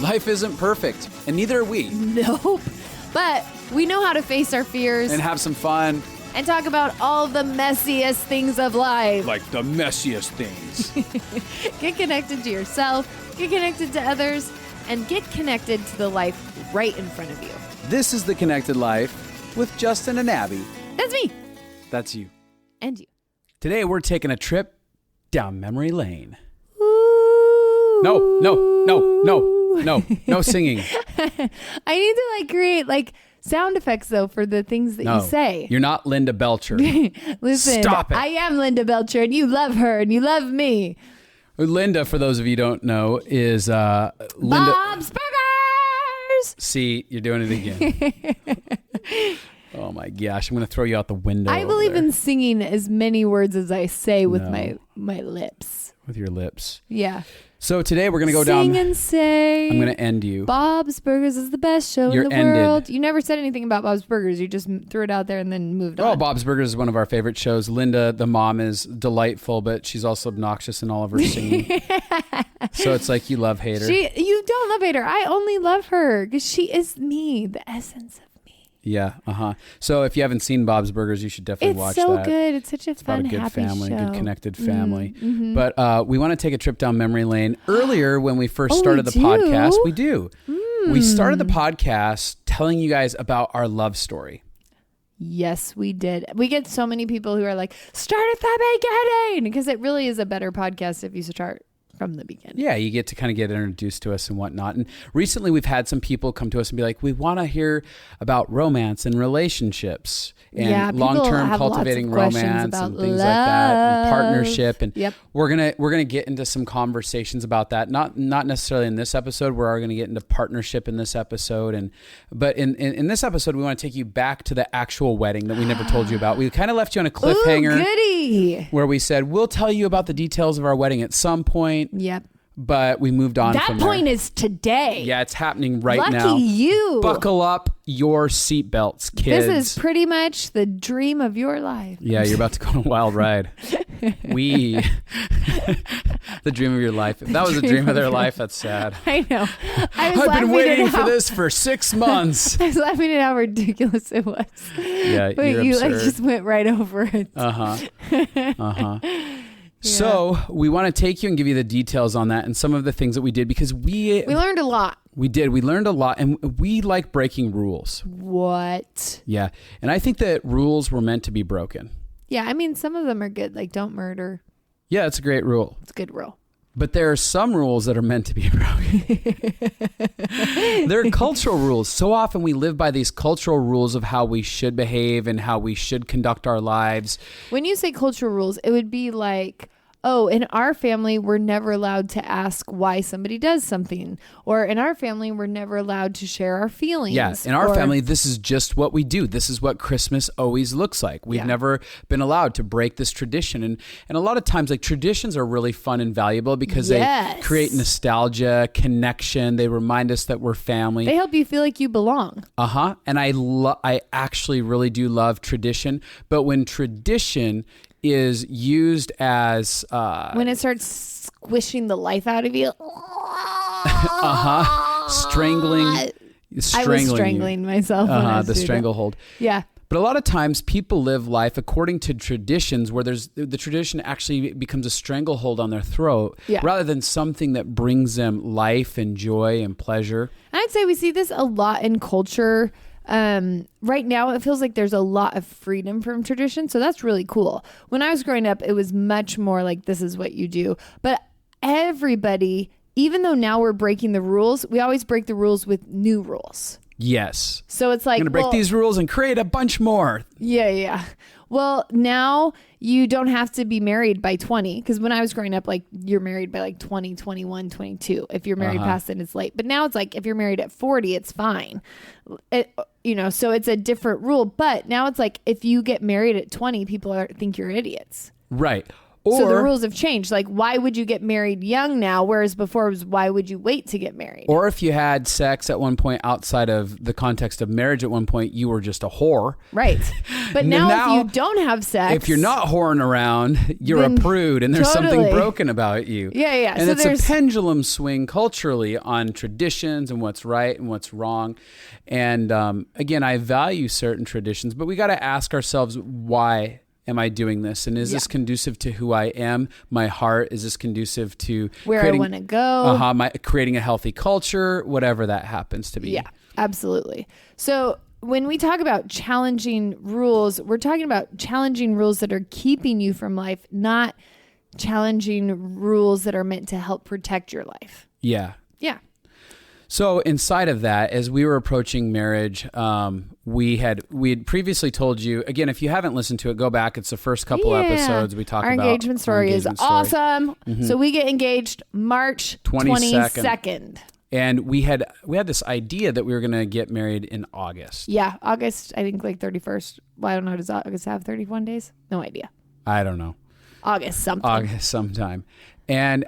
Life isn't perfect, and neither are we. Nope. But we know how to face our fears. And have some fun. And talk about all the messiest things of life. Like the messiest things. Get connected to yourself, get connected to others, and get connected to the life right in front of you. This is The Connected Life with Justin and Abby. That's me. That's you. And you. Today we're taking a trip down memory lane. Ooh. No singing. I need to create sound effects though for the things that you say. You're not Linda Belcher. Listen, Stop it. I am Linda Belcher and you love her and you love me. Linda, for those of you who don't know, is Linda. Bob's Burgers. See, you're doing it again. Oh my gosh, I'm going to throw you out the window. I believe in singing as many words as I say with my lips. With your lips. Yeah. So today we're going to go down. Sing and say. I'm going to end you. Bob's Burgers is the best show in the world. You never said anything about Bob's Burgers. You just threw it out there and then moved on. Oh, Bob's Burgers is one of our favorite shows. Linda, the mom, is delightful, but she's also obnoxious in all of her singing. So it's like you love hate her. You don't love hate her. I only love her because she is me, the essence of me. Yeah, So if you haven't seen Bob's Burgers, you should definitely watch that. It's so good. It's such a fun, about a good happy family, show. good connected family. Mm-hmm. But we want to take a trip down memory lane. Earlier, when we first started the podcast, we do. We started the podcast telling you guys about our love story. Yes, we did. We get so many people who are like, start at the beginning, because it really is a better podcast if you start from the beginning. Yeah, you get to kind of get introduced to us and whatnot. And recently we've had some people come to us and be like, we want to hear about romance and relationships and long-term cultivating romance and things like that and partnership. And we're gonna get into some conversations about that. Not necessarily in this episode. We're going to get into partnership in this episode. But in this episode, we want to take you back to the actual wedding that we never told you about. We kind of left you on a cliffhanger. Ooh, goody. Where we said, we'll tell you about the details of our wedding at some point. Yep. But we moved on from there. That point is today. Yeah, it's happening right now. Lucky you. Buckle up your seatbelts, kids. This is pretty much the dream of your life. Yeah, you're about to go on a wild ride. The dream of your life. If that was a dream of their life, that's sad. I know. I've been waiting for this for 6 months. I was laughing at how ridiculous it was. Yeah, but you just went right over it. Yeah. So we want to take you and give you the details on that and some of the things that we did because we learned a lot. We did. We learned a lot and we like breaking rules. What? Yeah. And I think that rules were meant to be broken. Yeah. I mean, some of them are good. Like don't murder. Yeah, it's a great rule. It's a good rule. But there are some rules that are meant to be broken. They're cultural rules. So often we live by these cultural rules of how we should behave and how we should conduct our lives. When you say cultural rules, it would be like, oh, in our family, we're never allowed to ask why somebody does something. Or in our family, we're never allowed to share our feelings. Yeah, in our family, this is just what we do. This is what Christmas always looks like. We've never been allowed to break this tradition. And a lot of times, traditions are really fun and valuable because they create nostalgia, connection. They remind us that we're family. They help you feel like you belong. And I actually really do love tradition. But when tradition is used as when it starts squishing the life out of you. Strangling. I was strangling myself. The stranglehold. Yeah. But a lot of times people live life according to traditions where the tradition actually becomes a stranglehold on their throat rather than something that brings them life and joy and pleasure. I'd say we see this a lot in culture. Right now it feels like there's a lot of freedom from tradition, so that's really cool. When I was growing up, it was much more like this is what you do. But everybody, even though now we're breaking the rules, we always break the rules with new rules. Yes. So it's like, I'm going to break these rules and create a bunch more. Yeah. Well, now you don't have to be married by 20. Because when I was growing up, you're married by 20, 21, 22. If you're married past it, it's late. But now it's if you're married at 40, it's fine. So it's a different rule. But now it's if you get married at 20, people think you're idiots. Right. So the rules have changed. Like, why would you get married young now? Whereas before it was, why would you wait to get married? Or if you had sex at one point outside of the context of marriage at one point, you were just a whore. Right. But now if you don't have sex. If you're not whoring around, you're a prude and there's something broken about you. Yeah, yeah. And so it's a pendulum swing culturally on traditions and what's right and what's wrong. And again, I value certain traditions, but we got to ask ourselves, why am I doing this? And is this conducive to who I am, my heart? Is this conducive to where I want to go? Creating a healthy culture, whatever that happens to be. Yeah, absolutely. So when we talk about challenging rules, we're talking about challenging rules that are keeping you from life, not challenging rules that are meant to help protect your life. Yeah. Yeah. So inside of that, as we were approaching marriage, we had previously told you, again, if you haven't listened to it, go back. It's the first couple episodes we talk about. Our engagement story is awesome. Mm-hmm. So we get engaged March 22nd. And we had this idea that we were going to get married in August. Yeah, August, I think like 31st. Well, I don't know. Does August have 31 days? No idea. I don't know. August sometime. And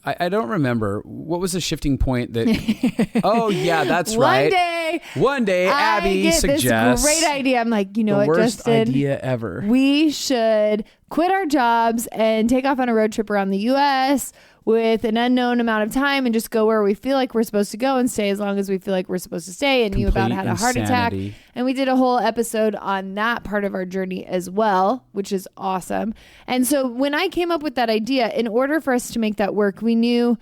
I don't remember. What was the shifting point that... Oh, yeah, that's right. One day, Abby suggests... this great idea. I'm like, you know what, Justin? The worst idea ever. We should quit our jobs and take off on a road trip around the U.S. with an unknown amount of time and just go where we feel like we're supposed to go and stay as long as we feel like we're supposed to stay. And you about had a heart attack. And we did a whole episode on that part of our journey as well, which is awesome. And so when I came up with that idea, in order for us to make that work, we knew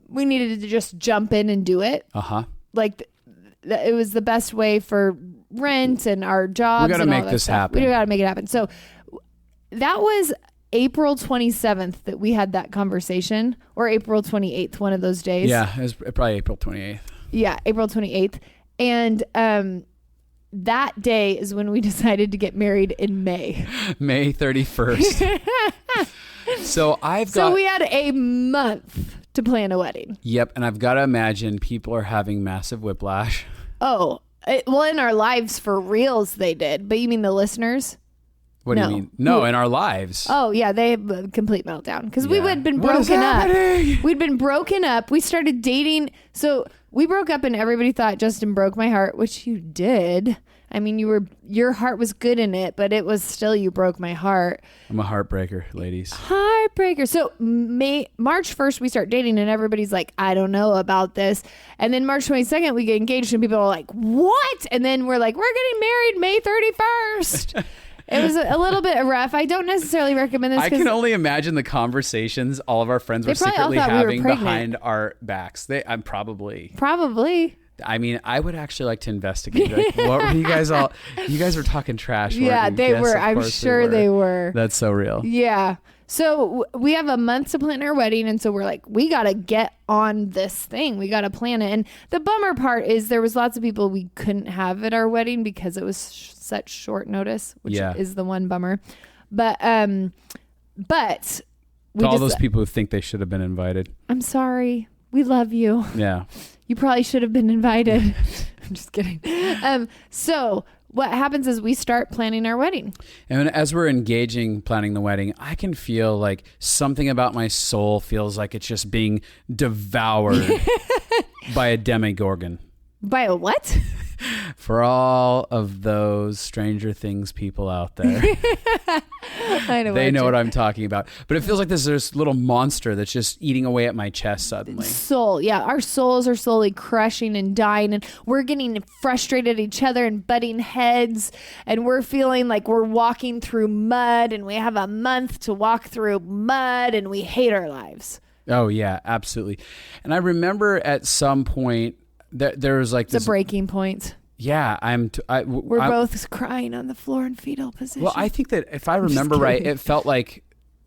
we needed to just jump in and do it. Like it was the best way for rent and our jobs. We got to make this happen. We got to make it happen. So that was April 27th that we had that conversation, or April 28th, one of those days. Yeah, it was probably April 28th. Yeah, April 28th. And that day is when we decided to get married in May. May 31st. So we had a month to plan a wedding. Yep, and I've got to imagine people are having massive whiplash. Oh, well, in our lives for reals they did. But you mean the listeners? What do you mean? No, in our lives. Oh, yeah. They had a complete meltdown because we had been broken up. We'd been broken up. We started dating. So we broke up and everybody thought Justin broke my heart, which you did. I mean, your heart was good in it, but it was still, you broke my heart. I'm a heartbreaker, ladies. Heartbreaker. So March 1st, we start dating and everybody's like, I don't know about this. And then March 22nd, we get engaged and people are like, what? And then we're like, we're getting married May 31st. It was a little bit rough. I don't necessarily recommend this. I can only imagine the conversations all of our friends were secretly having behind our backs. I'm probably. I mean, I would actually like to investigate. Like, what were you guys all? You guys were talking trash. Yeah, they were. I'm sure they were. That's so real. Yeah. So we have a month to plan our wedding. And so we're like, we got to get on this thing. We got to plan it. And the bummer part is there was lots of people we couldn't have at our wedding because it was such short notice, which is the one bummer. But to all those people who think they should have been invited, I'm sorry. We love you. Yeah. You probably should have been invited. I'm just kidding. So what happens is we start planning our wedding. And as we're planning the wedding, I can feel like something about my soul feels like it's just being devoured by a demogorgon. By a what? For all of those Stranger Things people out there. They know what I'm talking about. But it feels like there's this little monster that's just eating away at my chest suddenly. Soul. Yeah. Our souls are slowly crushing and dying. And we're getting frustrated at each other and butting heads. And we're feeling like we're walking through mud. And we have a month to walk through mud. And we hate our lives. Oh, yeah. Absolutely. And I remember at some point, there was like this... It's a breaking point. Yeah, we're both crying on the floor in fetal position. Well, I think that if I remember right, it felt like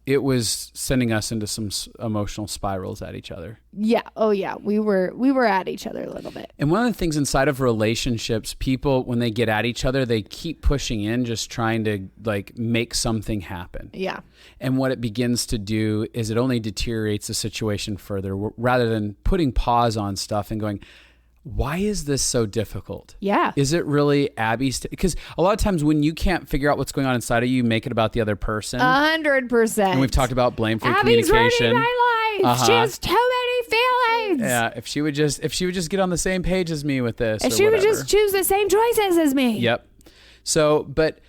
it was sending us into some emotional spirals at each other. Yeah. Oh, yeah. We were at each other a little bit. And one of the things inside of relationships, people, when they get at each other, they keep pushing in, just trying to like make something happen. Yeah. And what it begins to do is it only deteriorates the situation further rather than putting pause on stuff and going, why is this so difficult? Yeah. Is it really Abby's? Because a lot of times when you can't figure out what's going on inside of you, you make it about the other person. 100%. And we've talked about blame-free Abby's communication. ruining my life. She has too many feelings. Yeah. If she would just get on the same page as me with this. If she would just choose the same choices as me. Yep. So, but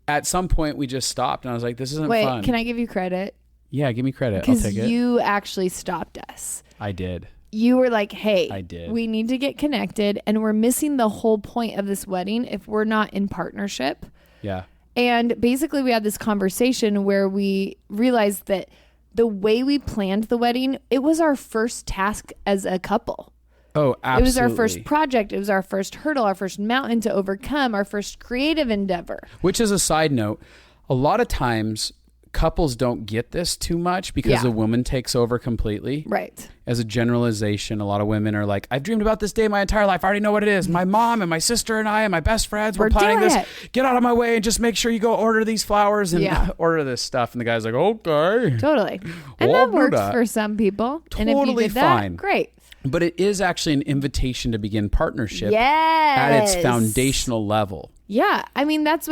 at some point we just stopped, and I was like, "This isn't fun." Wait, can I give you credit? Yeah, give me credit. I'll take it. Because you actually stopped us. I did. You were like, hey, I did. We need to get connected, and we're missing the whole point of this wedding if we're not in partnership. Yeah. And basically we had this conversation where we realized that the way we planned the wedding, it was our first task as a couple. Oh, absolutely. It was our first project. It was our first hurdle, our first mountain to overcome, our first creative endeavor. Which is a side note. A lot of times couples don't get this too much because the woman takes over completely. Right. As a generalization, a lot of women are like, I've dreamed about this day my entire life. I already know what it is. My mom and my sister and I and my best friends, we're planning this. Get out of my way and just make sure you go order these flowers and order this stuff. And the guy's like, okay. Totally. And that works for some people. Totally and if you did fine. That, great. But it is actually an invitation to begin partnership yes. at its foundational level. Yeah. I mean, that's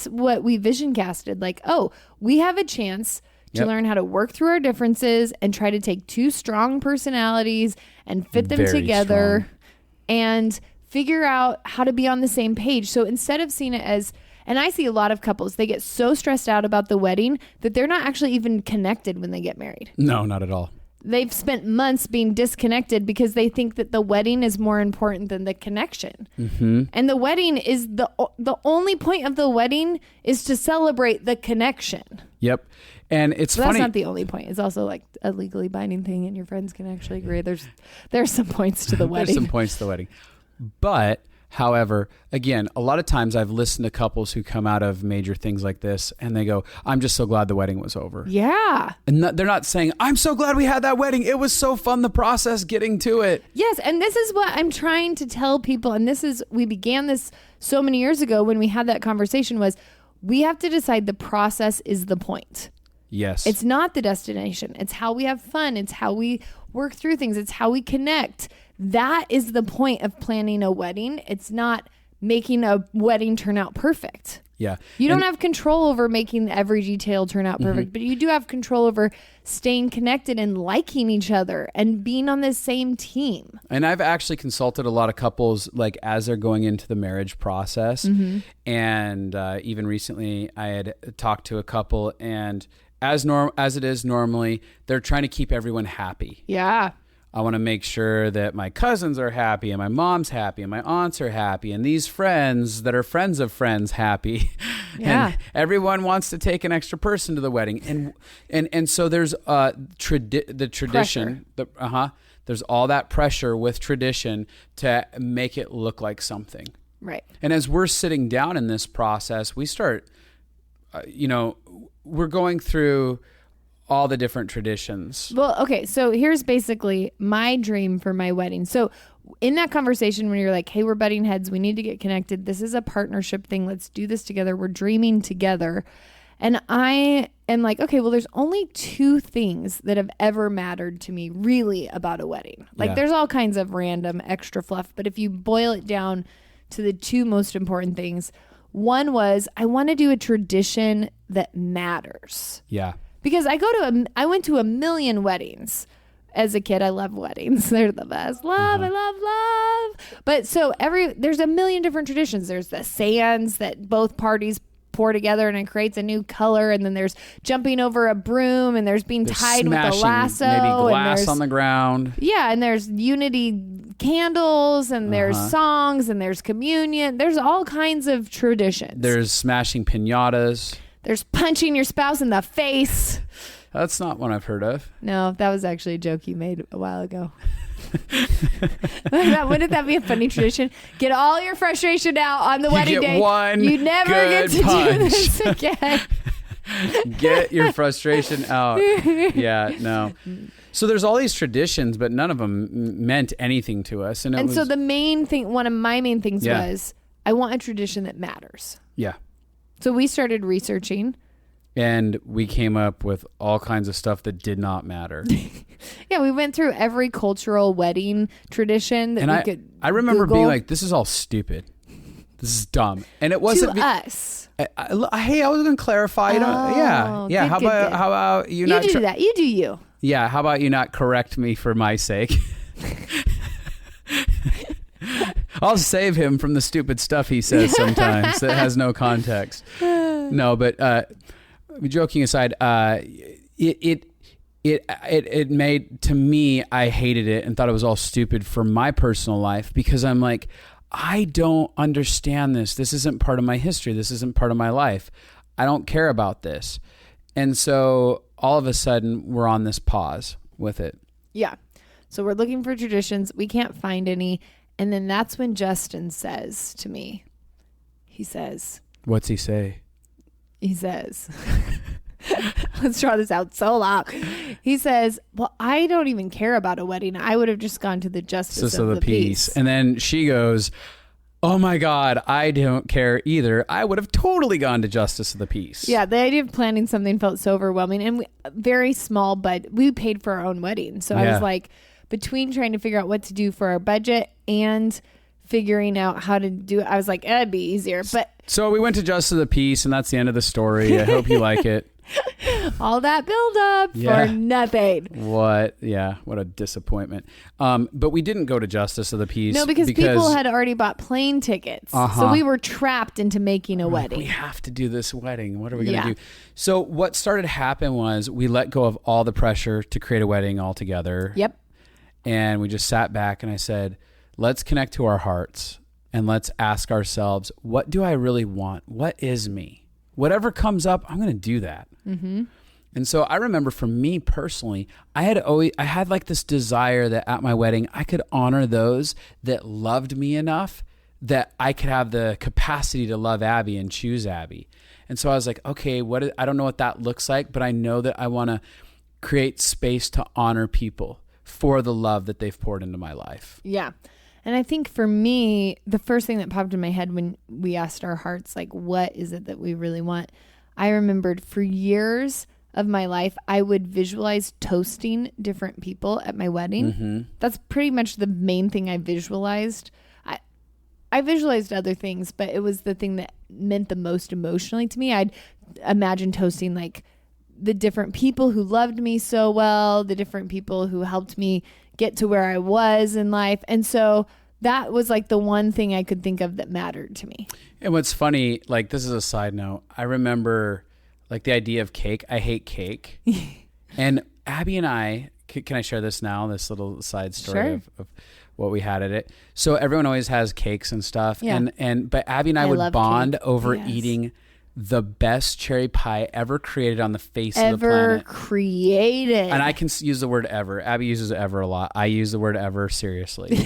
what we vision casted. Like, oh, we have a chance to learn how to work through our differences and try to take two strong personalities and fit them together and figure out how to be on the same page. So instead of seeing it as, and I see a lot of couples, they get so stressed out about the wedding that they're not actually even connected when they get married. No, not at all. They've spent months being disconnected because they think that the wedding is more important than the connection. Mm-hmm. And the wedding is the only point of the wedding is to celebrate the connection. Yep. And it's funny. That's not the only point. It's also like a legally binding thing and your friends can actually agree. There's some points to the wedding. There's some points to the wedding. But however, again, a lot of times I've listened to couples who come out of major things like this and they go, I'm just so glad the wedding was over. Yeah. And they're not saying, I'm so glad we had that wedding. It was so fun, the process getting to it. Yes. And this is what I'm trying to tell people. And we began this so many years ago when we had that conversation was we have to decide the process is the point. Yes. It's not the destination. It's how we have fun. It's how we work through things. It's how we connect. That is the point of planning a wedding. It's not making a wedding turn out perfect. Yeah. You don't have control over making every detail turn out perfect, but you do have control over staying connected and liking each other and being on the same team. And I've actually consulted a lot of couples like as they're going into the marriage process. Mm-hmm. And even recently I had talked to a couple and as it is normally, they're trying to keep everyone happy. Yeah. I want to make sure that my cousins are happy and my mom's happy and my aunts are happy and these friends that are friends of friends happy. Yeah. And everyone wants to take an extra person to the wedding. And so there's the tradition. There's all that pressure with tradition to make it look like something. Right. And as we're sitting down in this process, we start, we're going through all the different traditions. Well, okay. So here's basically my dream for my wedding. So in that conversation when you're like, hey, we're butting heads, we need to get connected. This is a partnership thing. Let's do this together. We're dreaming together. And I am like, okay, well, there's only two things that have ever mattered to me really about a wedding. Like there's all kinds of random extra fluff. But if you boil it down to the two most important things, one was I want to do a tradition that matters. Yeah. Because I went to a million weddings as a kid. I love weddings. They're the best. Love, I love. But so there's a million different traditions. There's the sands that both parties pour together and it creates a new color. And then there's jumping over a broom and there's being tied with a lasso. Maybe glass on the ground. Yeah. And there's unity candles and there's songs and there's communion. There's all kinds of traditions. There's smashing piñatas. There's punching your spouse in the face. That's not one I've heard of. No, that was actually a joke you made a while ago. Wouldn't that be a funny tradition? Get all your frustration out on the wedding day. You never get to do this again. Get your frustration out. Yeah, no. So there's all these traditions, but none of them meant anything to us. So the main thing, one of my main things was, I want a tradition that matters. Yeah. So we started researching. And we came up with all kinds of stuff that did not matter. Yeah, Yeah, we went through every cultural wedding tradition that we could I remember Google. being like, this is all stupid. This is dumb. And it wasn't to us. Hey, I was going to clarify. Yeah. Good, how about you not do that. You do you. Yeah, how about you not correct me for my sake? I'll save him from the stupid stuff he says sometimes that has no context. No, but joking aside, it made, to me, I hated it and thought it was all stupid for my personal life, because I'm like, I don't understand this. This isn't part of my history. This isn't part of my life. I don't care about this. And so all of a sudden we're on this pause with it. Yeah. So we're looking for traditions. We can't find any. And then that's when Justin says to me, he says, what's he say? He says, let's draw this out so loud. He says, well, I don't even care about a wedding. I would have just gone to the justice of the peace. And then she goes, oh my God, I don't care either. I would have totally gone to justice of the peace. Yeah, the idea of planning something felt so overwhelming, and very small, but we paid for our own wedding. So I was like, between trying to figure out what to do for our budget and figuring out how to do it, I was like, it'd be easier. But so we went to Justice of the Peace, and that's the end of the story. I hope you like it. All that build up for nothing. What a disappointment. But we didn't go to Justice of the Peace. No, because people had already bought plane tickets. So we were trapped into making a wedding. We have to do this wedding. What are we going to do? So what started to happen was we let go of all the pressure to create a wedding altogether. Yep. And we just sat back and I said, let's connect to our hearts and let's ask ourselves, what do I really want? What is me? Whatever comes up, I'm going to do that. Mm-hmm. And so I remember for me personally, I had like this desire that at my wedding, I could honor those that loved me enough that I could have the capacity to love Abby and choose Abby. And so I was like, okay, I don't know what that looks like, but I know that I want to create space to honor people for the love that they've poured into my life. Yeah. And I think for me, the first thing that popped in my head when we asked our hearts, like, what is it that we really want? I remembered for years of my life, I would visualize toasting different people at my wedding. Mm-hmm. That's pretty much the main thing I visualized. I visualized other things, but it was the thing that meant the most emotionally to me. I'd imagine toasting like the different people who loved me so well, the different people who helped me get to where I was in life. And so that was like the one thing I could think of that mattered to me. And what's funny, like this is a side note, I remember like the idea of cake. I hate cake. And Abby and I, can I share this now? This little side story of what we had at it. So everyone always has cakes and stuff. Yeah. But Abby and I would bond cake. Over eating the best cherry pie ever created on the face of the planet. Ever created. And I can use the word ever. Abby uses ever a lot. I use the word ever seriously.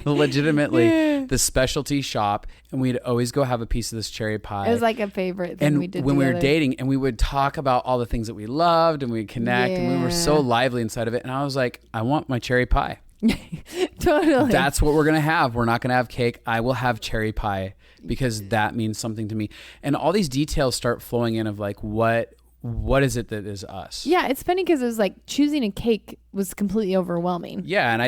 Legitimately, the specialty shop, and we'd always go have a piece of this cherry pie. It was like a favorite thing we did when together. we were dating, and we would talk about all the things that we loved, and we'd connect, and we were so lively inside of it. And I was like, I want my cherry pie. Totally. That's what we're going to have. We're not going to have cake. I will have cherry pie because that means something to me. And all these details start flowing in of like, what is it that is us? Yeah, it's funny because it was like choosing a cake was completely overwhelming. Yeah, and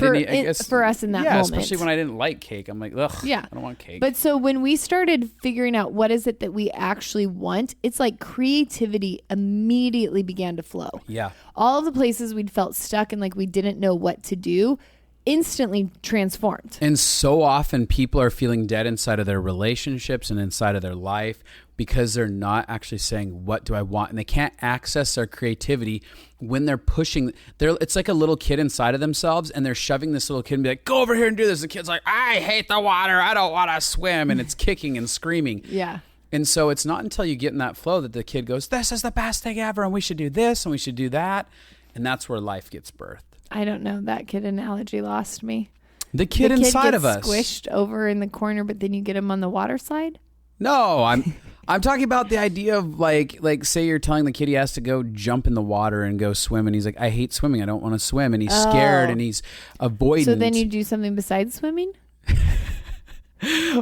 for us in that moment. Especially when I didn't like cake. I'm like, ugh, I don't want cake. But so when we started figuring out what is it that we actually want, it's like creativity immediately began to flow. Yeah. All of the places we'd felt stuck and like we didn't know what to do instantly transformed. And so often people are feeling dead inside of their relationships and inside of their life because they're not actually saying, what do I want? And they can't access their creativity when they're pushing. It's like a little kid inside of themselves, and they're shoving this little kid and be like, go over here and do this. The kid's like, I hate the water. I don't want to swim. And it's kicking and screaming. Yeah. And so it's not until you get in that flow that the kid goes, this is the best thing ever. And we should do this and we should do that. And that's where life gets birthed. I don't know. That kid analogy lost me. The kid inside of us. Squished over in the corner, but then you get him on the water slide? No, I'm talking about the idea of like say you're telling the kid he has to go jump in the water and go swim, and he's like, I hate swimming. I don't want to swim. And he's scared and he's avoidant. So then you do something besides swimming?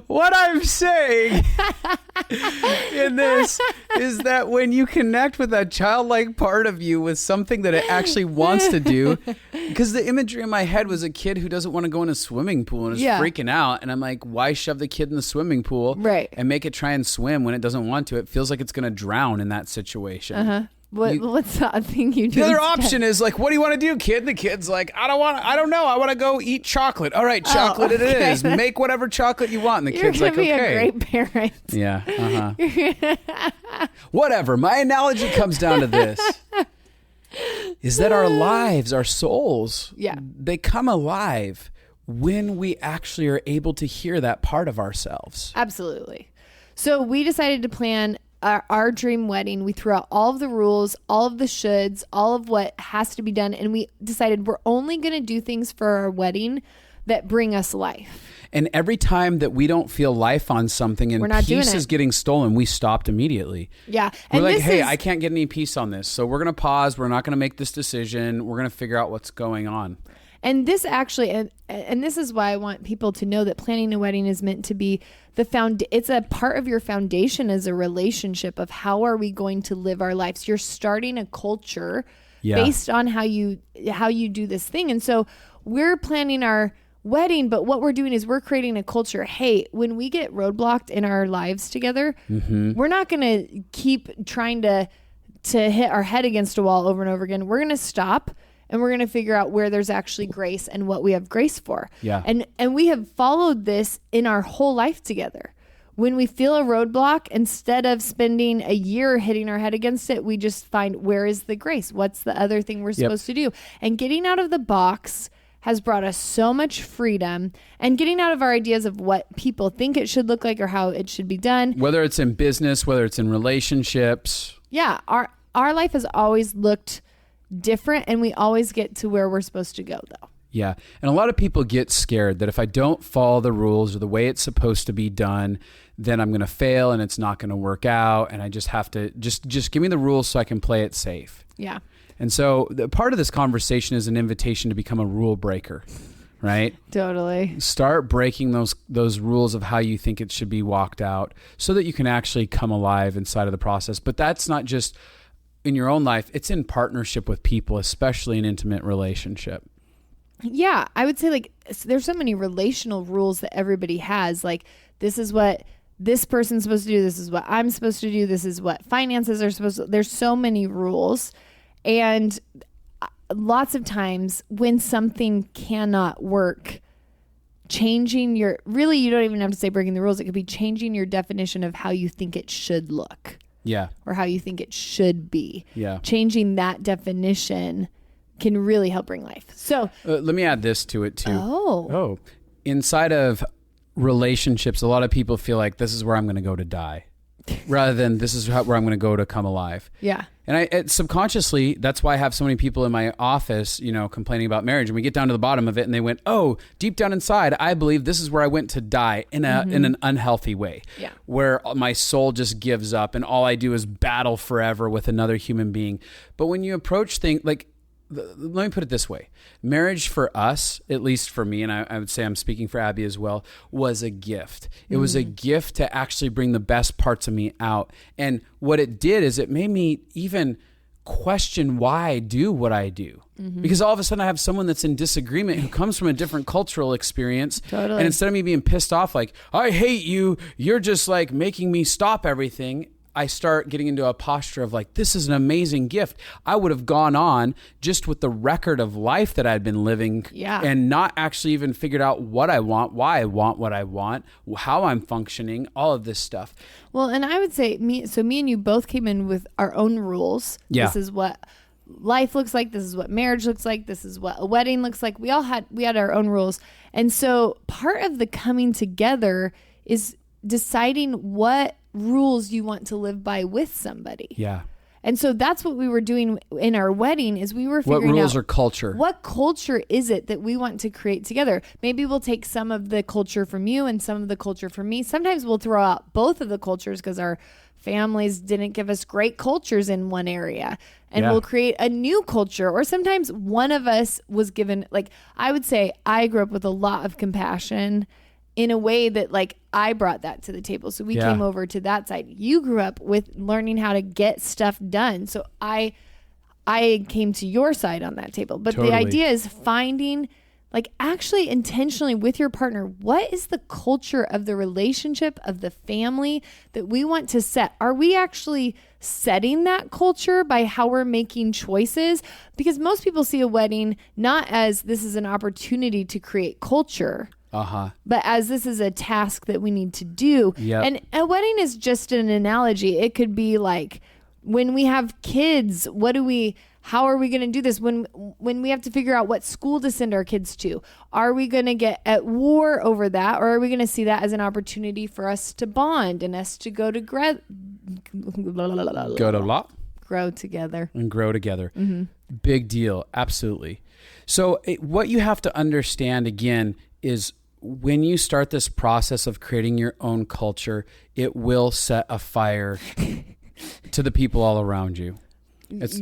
What I'm saying in this is that when you connect with that childlike part of you with something that it actually wants to do, because the imagery in my head was a kid who doesn't want to go in a swimming pool and is freaking out. And I'm like, why shove the kid in the swimming pool and make it try and swim when it doesn't want to? It feels like it's going to drown in that situation. Uh-huh. What's the thing you do? The other option is like, what do you want to do, kid? The kid's like, I don't know. I want to go eat chocolate. All right, chocolate it is. Make whatever chocolate you want. And the kid's like, okay. You're a great parent. Yeah. Uh-huh. Whatever. My analogy comes down to this. Is that our lives, our souls, they come alive when we actually are able to hear that part of ourselves. Absolutely. So we decided to plan our dream wedding. We threw out all of the rules, all of the shoulds, all of what has to be done. And we decided we're only going to do things for our wedding that bring us life. And every time that we don't feel life on something and peace is getting stolen, we stopped immediately. Yeah. We're like, hey, I can't get any peace on this. So we're going to pause. We're not going to make this decision. We're going to figure out what's going on. And this actually, and this is why I want people to know that planning a wedding is meant to be it's a part of your foundation as a relationship of how are we going to live our lives. You're starting a culture based on how you do this thing. And so we're planning our wedding, but what we're doing is we're creating a culture. Hey, when we get roadblocked in our lives together, we're not going to keep trying to hit our head against a wall over and over again. We're going to stop. And we're going to figure out where there's actually grace and what we have grace for. Yeah. And we have followed this in our whole life together. When we feel a roadblock, instead of spending a year hitting our head against it, we just find, where is the grace? What's the other thing we're supposed to do? And getting out of the box has brought us so much freedom, and getting out of our ideas of what people think it should look like or how it should be done. Whether it's in business, whether it's in relationships. Yeah. Our life has always looked different, and we always get to where we're supposed to go, though. Yeah. And a lot of people get scared that if I don't follow the rules or the way it's supposed to be done, then I'm going to fail and it's not going to work out. And I just have to just give me the rules so I can play it safe. Yeah. And so part of this conversation is an invitation to become a rule breaker, right? Totally. Start breaking those rules of how you think it should be walked out so that you can actually come alive inside of the process. But that's not just in your own life, it's in partnership with people, especially an intimate relationship. Yeah, I would say like there's so many relational rules that everybody has. Like, this is what this person's supposed to do. This is what I'm supposed to do. This is what finances are supposed to. There's so many rules. And lots of times when something cannot work, changing you don't even have to say breaking the rules. It could be changing your definition of how you think it should look. Yeah. Or how you think it should be. Yeah. Changing that definition can really help bring life. So let me add this to it too. Oh. Inside of relationships, a lot of people feel like this is where I'm going to go to die rather than this is where I'm going to go to come alive. Yeah. And subconsciously, that's why I have so many people in my office, complaining about marriage. And we get down to the bottom of it and they went, oh, deep down inside, I believe this is where I went to die in an unhealthy way. Yeah. Where my soul just gives up and all I do is battle forever with another human being. But when you approach things like, let me put it this way. Marriage for us, at least for me, and I would say I'm speaking for Abby as well, was a gift. It was a gift to actually bring the best parts of me out. And what it did is it made me even question why I do what I do. Because all of a sudden I have someone that's in disagreement who comes from a different cultural experience. Totally. And instead of me being pissed off like, I hate you, you're just like making me stop everything, I start getting into a posture of like, this is an amazing gift. I would have gone on just with the record of life that I'd been living and not actually even figured out what I want, why I want what I want, how I'm functioning, all of this stuff. Well, and I would say me and you both came in with our own rules. Yeah. This is what life looks like. This is what marriage looks like. This is what a wedding looks like. We had our own rules. And so part of the coming together is deciding what rules you want to live by with somebody. Yeah. And so that's what we were doing in our wedding is we were figuring out what rules or culture. What culture is it that we want to create together? Maybe we'll take some of the culture from you and some of the culture from me. Sometimes we'll throw out both of the cultures because our families didn't give us great cultures in one area. And we'll create a new culture. Or sometimes one of us was given, like, I would say I grew up with a lot of compassion in a way that like I brought that to the table. So we came over to that side. You grew up with learning how to get stuff done. So I came to your side on that table. But the idea is finding, like, actually intentionally with your partner, what is the culture of the relationship, of the family that we want to set? Are we actually setting that culture by how we're making choices? Because most people see a wedding not as this is an opportunity to create culture, but as this is a task that we need to do. And a wedding is just an analogy. It could be like, when we have kids, how are we going to do this? When we have to figure out what school to send our kids to, are we going to get at war over that? Or are we going to see that as an opportunity for us to bond and us to grow together? And grow together. Mm-hmm. Big deal. Absolutely. So what you have to understand again is when you start this process of creating your own culture, it will set a fire to the people all around you. It's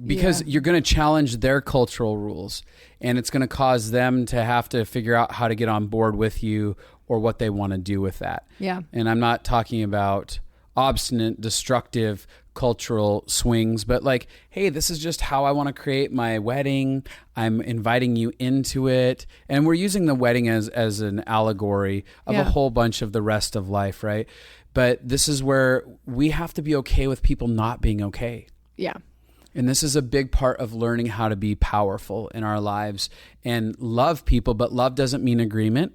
because you're going to challenge their cultural rules, and it's going to cause them to have to figure out how to get on board with you or what they want to do with that. Yeah. And I'm not talking about obstinate, destructive cultural swings, but like, hey, this is just how I want to create my wedding. I'm inviting you into it. And we're using the wedding as an allegory of a whole bunch of the rest of life, right? But this is where we have to be okay with people not being okay. Yeah. And this is a big part of learning how to be powerful in our lives and love people. But love doesn't mean agreement,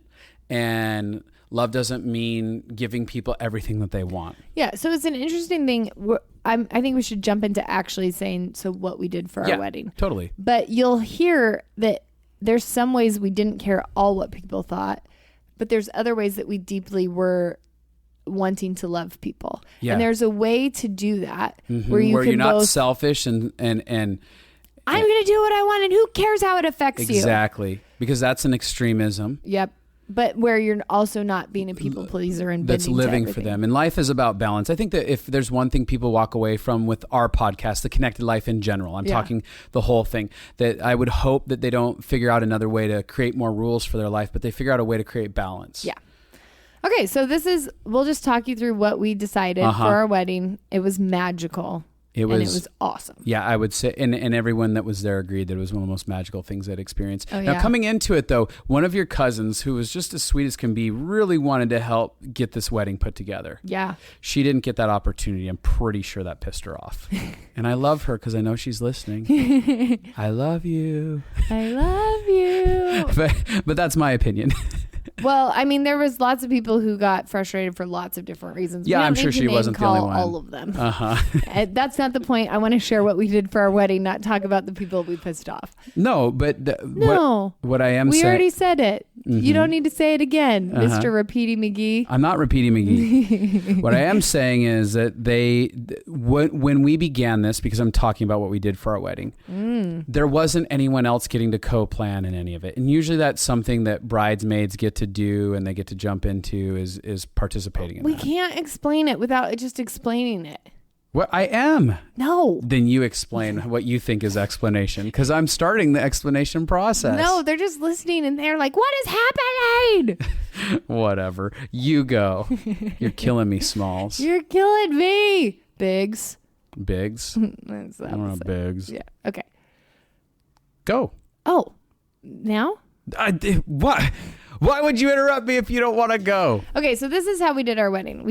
and love doesn't mean giving people everything that they want. Yeah. So it's an interesting thing. I think we should jump into actually saying, so what we did for our wedding. Totally. But you'll hear that there's some ways we didn't care all what people thought, but there's other ways that we deeply were wanting to love people. Yeah. And there's a way to do that where you're not selfish and I'm going to do what I want and who cares how it affects you. Exactly. Because that's an extremism. Yep. But where you're also not being a people pleaser and that's living for them. And life is about balance. I think that if there's one thing people walk away from with our podcast, the Connected Life in general, I'm talking the whole thing, that I would hope that they don't figure out another way to create more rules for their life, but they figure out a way to create balance. Yeah. Okay, so we'll just talk you through what we decided for our wedding. It was magical. It was awesome. Yeah, I would say, and everyone that was there agreed that it was one of the most magical things they'd experienced. Oh, now, coming into it, though, one of your cousins, who was just as sweet as can be, really wanted to help get this wedding put together. Yeah. She didn't get that opportunity. I'm pretty sure that pissed her off. And I love her because I know she's listening. I love you. I love you. But that's my opinion. Well, I mean, there was lots of people who got frustrated for lots of different reasons. Yeah, I'm sure she wasn't the only one. All of them. That's not the point. I want to share what we did for our wedding, not talk about the people we pissed off. No, but what I am saying. We already said it. Mm-hmm. You don't need to say it again, Mr. Repeaty McGee. I'm not Repeaty McGee. What I am saying is that when we began this, because I'm talking about what we did for our wedding, there wasn't anyone else getting to co-plan in any of it. And usually that's something that bridesmaids get to do and they get to jump into is participating in that. We can't explain it without just explaining it. What I am. No. Then you explain what you think is explanation, because I'm starting the explanation process. No, they're just listening and they're like, what is happening? Whatever. You go. You're killing me, Smalls. You're killing me. Biggs. Biggs? I don't know, Biggs. Yeah. Okay. Go. Oh, now? What? Why would you interrupt me if you don't want to go? Okay, so this is how we did our wedding.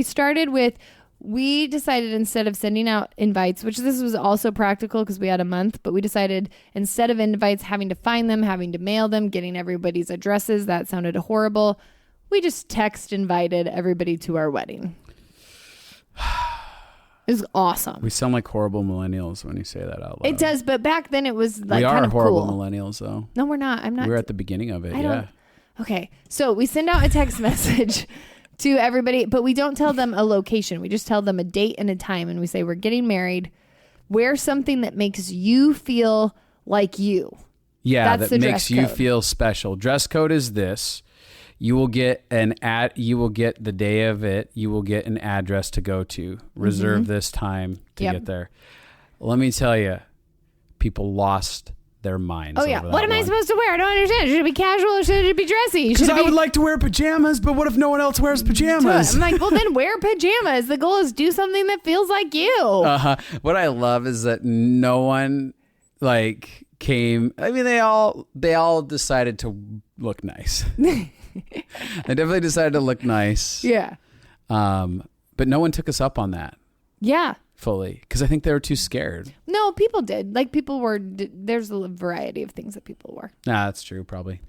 We decided instead of sending out invites, which this was also practical because we had a month, but we decided instead of invites, having to find them, having to mail them, getting everybody's addresses, that sounded horrible. We just text invited everybody to our wedding. It was awesome. We sound like horrible millennials when you say that out loud. It does, but back then it was like kind of cool. We are horrible millennials, though. No, we're not. I'm not. We're at the beginning of it, Okay, so we send out a text message to everybody, but we don't tell them a location. We just tell them a date and a time, and we say we're getting married. Wear something that makes you feel like you. Yeah, that makes you feel special. Dress code is this. You will get you will get the day of it. You will get an address to go to. Reserve this time to get there. Let me tell you, people lost their minds. Oh yeah, what am I supposed to wear? I don't understand. Should it be casual or should it be dressy? Because I would like to wear pajamas, but what if no one else wears pajamas? I'm like, well then wear pajamas. The goal is do something that feels like you. What I love is that no one like came. I mean, they all decided to look nice. They definitely decided to look nice. Yeah. But no one took us up on that. Yeah. Fully, because I think they were too scared. No, people did. Like people were. There's a variety of things that people wore. Nah, that's true. Probably.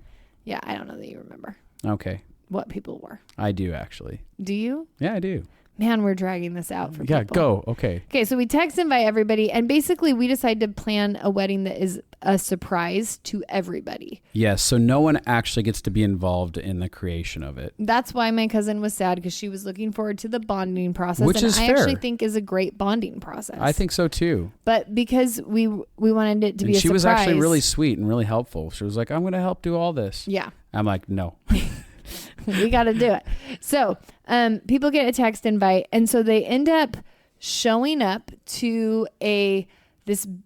Yeah, I don't know that you remember. Okay. What people wore. I do actually. Do you? Yeah, I do. Man, we're dragging this out for people. Yeah, go. Okay. Okay, so we text invite everybody, and basically we decided to plan a wedding that is a surprise to everybody. Yes, so no one actually gets to be involved in the creation of it. That's why my cousin was sad, because she was looking forward to the bonding process, which is I fair. actually think is a great bonding process. I think so too. But because we wanted it to be a surprise. She was actually really sweet and really helpful. She was like, I'm going to help do all this. Yeah. I'm like, no. We got to do it. So people get a text invite, and so they end up showing up to there's an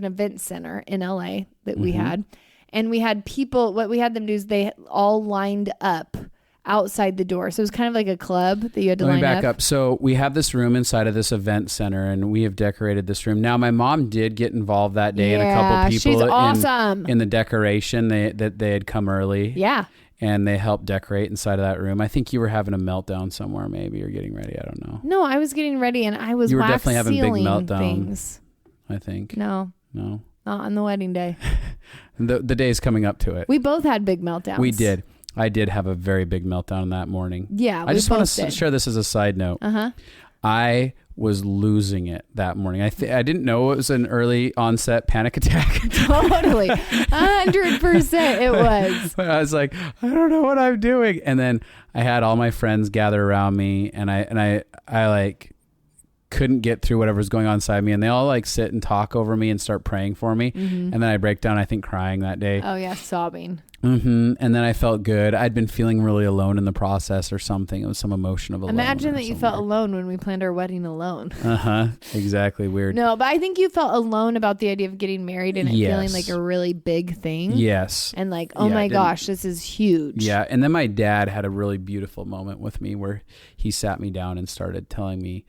event center in LA that we had, and we had people, what we had them do is they all lined up outside the door. So it was kind of like a club that you had to line up. Let me back up. So we have this room inside of this event center, and we have decorated this room. Now, my mom did get involved that day, and a couple people she's awesome. in the decoration. They had come early. Yeah. And they helped decorate inside of that room. I think you were having a meltdown somewhere, maybe, or getting ready. I don't know. No, I was getting ready, and I was You were definitely having big meltdown. Things. I think. No. Not on the wedding day. The day's coming up to it. We both had big meltdowns. We did. I did have a very big meltdown that morning. Yeah, I just want to share this as a side note. I was losing it that morning. I didn't know it was an early onset panic attack. Totally. 100% it was. I was like, I don't know what I'm doing. And then I had all my friends gather around me, and I like couldn't get through whatever was going on inside me, and they all like sit and talk over me and start praying for me. And then I break down, I think crying that day. Oh yeah, sobbing. And then I felt good. I'd been feeling really alone in the process or something. It was some emotion of alone. Imagine that you felt alone when we planned our wedding alone. Exactly. Weird. No, but I think you felt alone about the idea of getting married and it feeling like a really big thing. Yes. And like, oh my gosh, this is huge. Yeah. And then my dad had a really beautiful moment with me where he sat me down and started telling me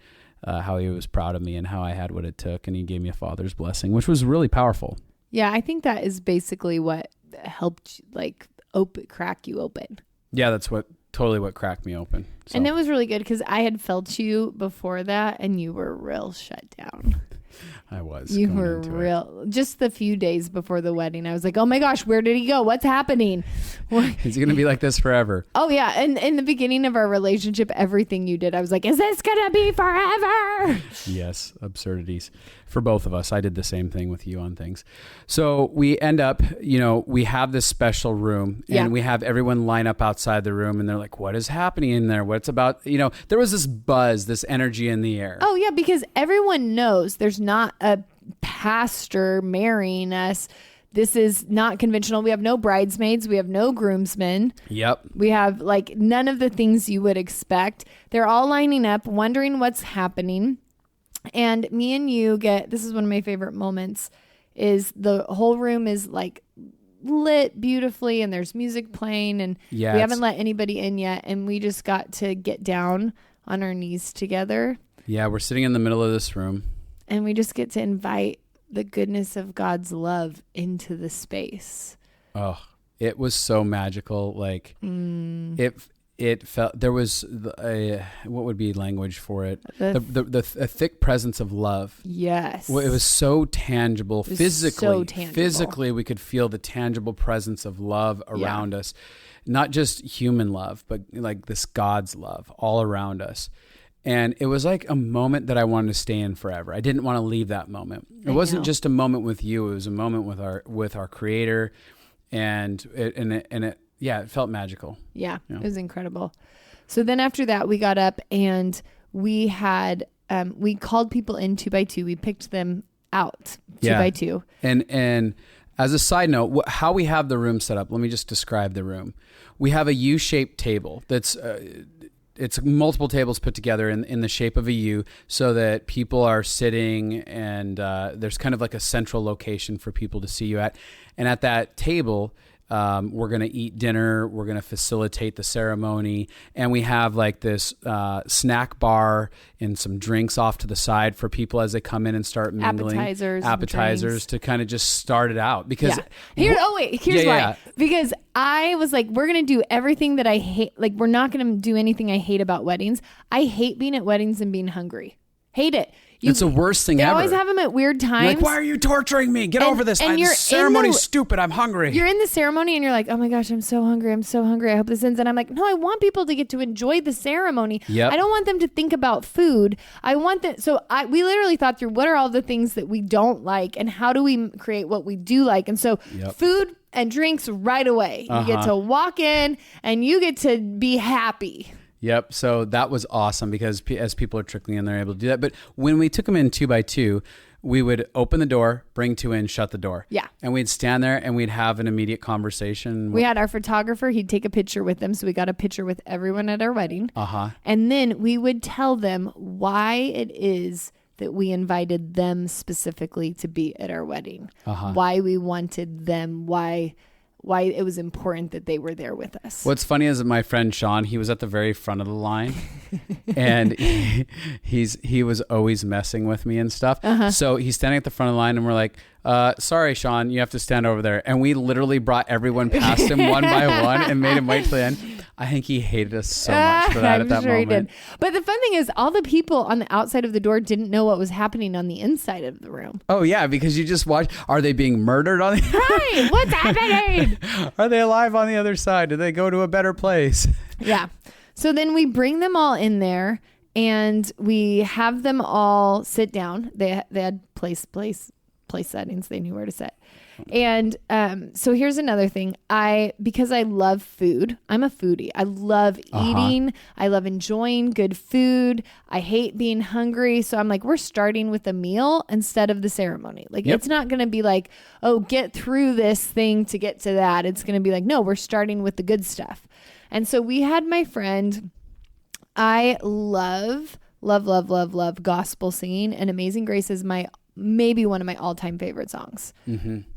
how he was proud of me and how I had what it took. And he gave me a father's blessing, which was really powerful. Yeah. I think that is basically what helped like crack you open. Yeah, that's totally what cracked me open. So. And it was really good because I had felt you before that, and you were real shut down. I was. You were real. Just the few days before the wedding, I was like, oh my gosh, where did he go? What's happening? Is he going to be like this forever? Oh yeah. And in the beginning of our relationship, everything you did, I was like, is this going to be forever? Yes. Absurdities for both of us. I did the same thing with you on things. So we end up, we have this special room, and we have everyone line up outside the room, and they're like, what is happening in there? What's about, there was this buzz, this energy in the air. Oh yeah. Because everyone knows there's not a pastor marrying us. This is not conventional. We have no bridesmaids. We have no groomsmen. Yep. We have like none of the things you would expect. They're all lining up, wondering what's happening. And me and you this is one of my favorite moments, is the whole room is like lit beautifully and there's music playing, and we haven't let anybody in yet. And we just got to get down on our knees together. Yeah. We're sitting in the middle of this room. And we just get to invite the goodness of God's love into the space. Oh, it was so magical. Like it felt, there was what would be language for it? A thick presence of love. Yes. Well, it was so tangible. Physically, we could feel the tangible presence of love around us. Not just human love, but like this God's love all around us. And it was like a moment that I wanted to stay in forever. I didn't want to leave that moment. It wasn't just a moment with you. It was a moment with our Creator, and it felt magical. Yeah, it was incredible. So then after that, we got up and we had we called people in 2 by 2. We picked them out 2 by 2. And as a side note, how we have the room set up. Let me just describe the room. We have a U-shaped table that's it's multiple tables put together in the shape of a U so that people are sitting and there's kind of like a central location for people to see you at. And at that table, we're going to eat dinner. We're going to facilitate the ceremony. And we have like this snack bar and some drinks off to the side for people as they come in and start mingling. Appetizers to kind of just start it out. Because here's why. Because I was like, we're going to do everything that I hate. Like, we're not going to do anything I hate about weddings. I hate being at weddings and being hungry. Hate it. It's the worst thing ever. They always have them at weird times. You're like, why are you torturing me? Get over this. The ceremony's stupid. I'm hungry. You're in the ceremony and you're like, oh my gosh, I'm so hungry. I'm so hungry. I hope this ends. And I'm like, no, I want people to get to enjoy the ceremony. Yep. I don't want them to think about food. I want that. So we literally thought through what are all the things that we don't like and how do we create what we do like? And so food and drinks right away. You get to walk in and you get to be happy. Yep. So that was awesome because as people are trickling in, they're able to do that. But when we took them in 2 by 2, we would open the door, bring 2 in, shut the door. Yeah. And we'd stand there and we'd have an immediate conversation. We had our photographer. He'd take a picture with them. So we got a picture with everyone at our wedding. And then we would tell them why it is that we invited them specifically to be at our wedding. Why we wanted them, why it was important that they were there with us. What's funny is that my friend Sean, he was at the very front of the line and he was always messing with me and stuff. So he's standing at the front of the line and we're like, sorry, Sean, you have to stand over there. And we literally brought everyone past him one by one and made him wait till the end. I think he hated us so much for that at that moment. He did. But the fun thing is all the people on the outside of the door didn't know what was happening on the inside of the room. Oh, yeah, because you just watch. Are they being murdered on the Right. What's happening? Are they alive on the other side? Did they go to a better place? Yeah. So then we bring them all in there and we have them all sit down. They had place settings. They knew where to sit. And so here's another thing. Because I love food, I'm a foodie. I love eating. I love enjoying good food. I hate being hungry. So I'm like, we're starting with a meal instead of the ceremony. Like, it's not going to be like, oh, get through this thing to get to that. It's going to be like, no, we're starting with the good stuff. And so we had my friend. I love gospel singing, and Amazing Grace is maybe one of my all-time favorite songs.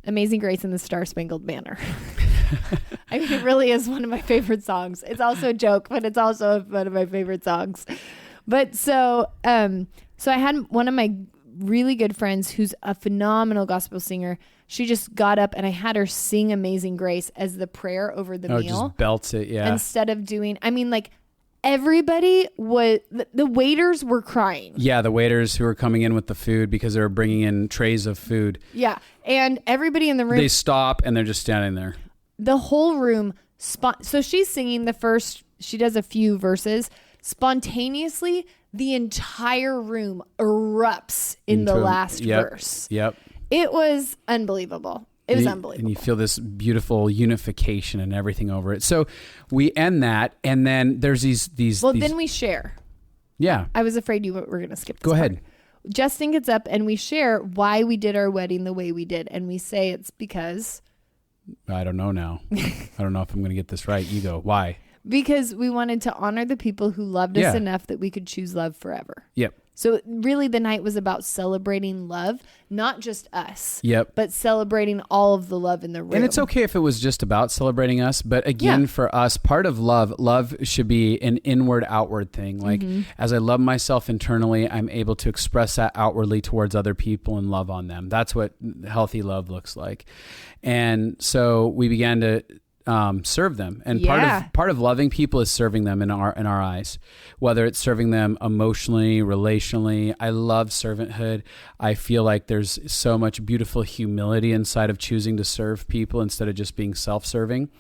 Amazing Grace and the Star-Spangled Banner. I mean, it really is one of my favorite songs. It's also a joke, but it's also one of my favorite songs. But so I had one of my really good friends who's a phenomenal gospel singer. She just got up and I had her sing Amazing Grace as the prayer over the meal. Just belts it, yeah. Instead of doing, everybody was, the waiters were crying. Yeah, the waiters who were coming in with the food because they were bringing in trays of food. Yeah, and everybody in the room. They stop and they're just standing there. The whole room, so she's singing she does a few verses. Spontaneously, the entire room erupts in the last verse. Yep. It was unbelievable. It was unbelievable. And you feel this beautiful unification and everything over it. So we end that, and then there's these. Well, then we share. Yeah. I was afraid you were going to skip this Go ahead. part. Justin gets up, and we share why we did our wedding the way we did. And we say it's because... I don't know now. I don't know if I'm going to get this right. You go. Why? Because we wanted to honor the people who loved us enough that we could choose love forever. Yep. So really the night was about celebrating love, not just us, but celebrating all of the love in the room. And it's okay if it was just about celebrating us. But again, for us, part of love should be an inward outward thing. Like as I love myself internally, I'm able to express that outwardly towards other people and love on them. That's what healthy love looks like. And so we began to serve them, and part of loving people is serving them in our eyes, whether it's serving them emotionally, relationally. I love servanthood. I feel like there's so much beautiful humility inside of choosing to serve people instead of just being self-serving.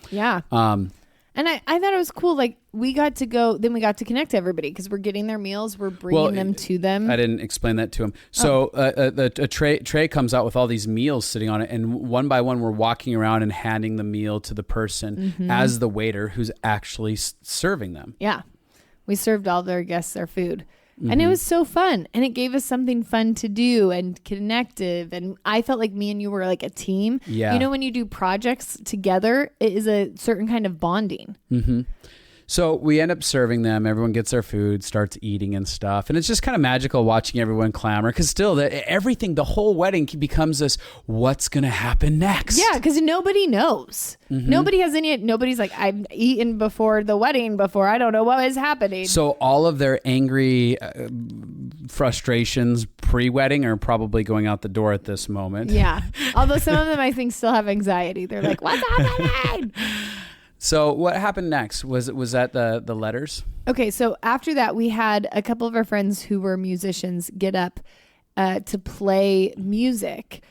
And I thought it was cool. Like we got to connect to everybody because we're getting their meals. We're bringing them to them. I didn't explain that to them. So a tray comes out with all these meals sitting on it. And one by one, we're walking around and handing the meal to the person as the waiter who's actually serving them. Yeah. We served all their guests their food. And it was so fun. And it gave us something fun to do and connective. And I felt like me and you were like a team. Yeah. You know, when you do projects together, it is a certain kind of bonding. So we end up serving them. Everyone gets their food, starts eating and stuff. And it's just kind of magical watching everyone clamor because still the whole wedding becomes this, what's going to happen next? Yeah, because nobody knows. Mm-hmm. Nobody's like, I've eaten before the wedding before. I don't know what is happening. So all of their angry frustrations pre-wedding are probably going out the door at this moment. Yeah. Although some of them I think still have anxiety. They're like, what's happening? So what happened next? Was that the letters? Okay, so after that, we had a couple of our friends who were musicians get up to play music,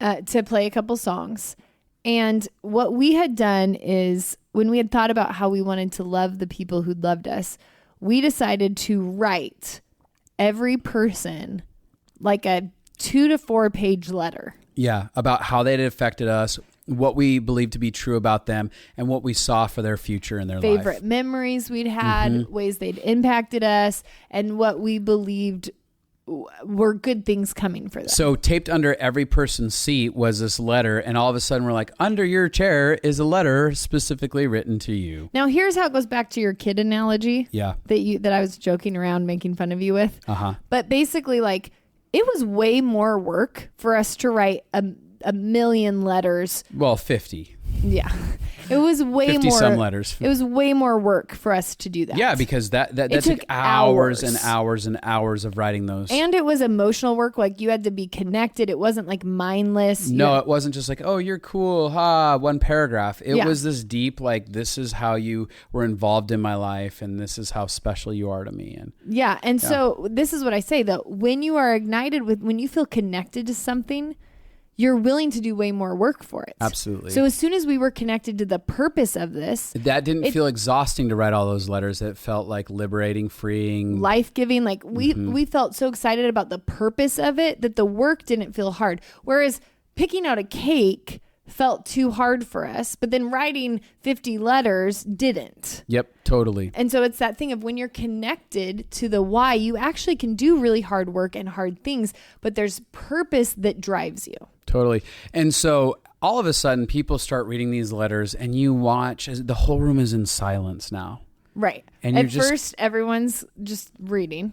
to play a couple songs. And what we had done is when we had thought about how we wanted to love the people who loved us, we decided to write every person like a 2 to 4 page letter. Yeah, about how they had affected us, what we believed to be true about them, and what we saw for their future in their life. Favorite memories we'd had, ways they'd impacted us, and what we believed were good things coming for them. So taped under every person's seat was this letter, and all of a sudden we're like, under your chair is a letter specifically written to you. Now here's how it goes back to your kid analogy. Yeah. That I was joking around making fun of you with. Uh-huh. But basically, like, it was way more work for us to write a million letters. Well, 50. Yeah. It was way 50 more. some letters. It was way more work for us to do that. Yeah, because that took hours and hours and hours of writing those. And it was emotional work. Like, you had to be connected. It wasn't like mindless. No, it wasn't just like, oh, you're cool. One paragraph. It was this deep, like, this is how you were involved in my life and this is how special you are to me. And so this is what I say though. When you are ignited when you feel connected to something, you're willing to do way more work for it. Absolutely. So as soon as we were connected to the purpose of this, that didn't feel exhausting to write all those letters. It felt like liberating, freeing, life-giving. Like we felt so excited about the purpose of it that the work didn't feel hard. Whereas picking out a cake felt too hard for us, but then writing 50 letters didn't. Yep, totally. And so it's that thing of when you're connected to the why, you actually can do really hard work and hard things, but there's purpose that drives you. Totally. And so all of a sudden people start reading these letters and you watch as the whole room is in silence now. Right. And at first everyone's just reading.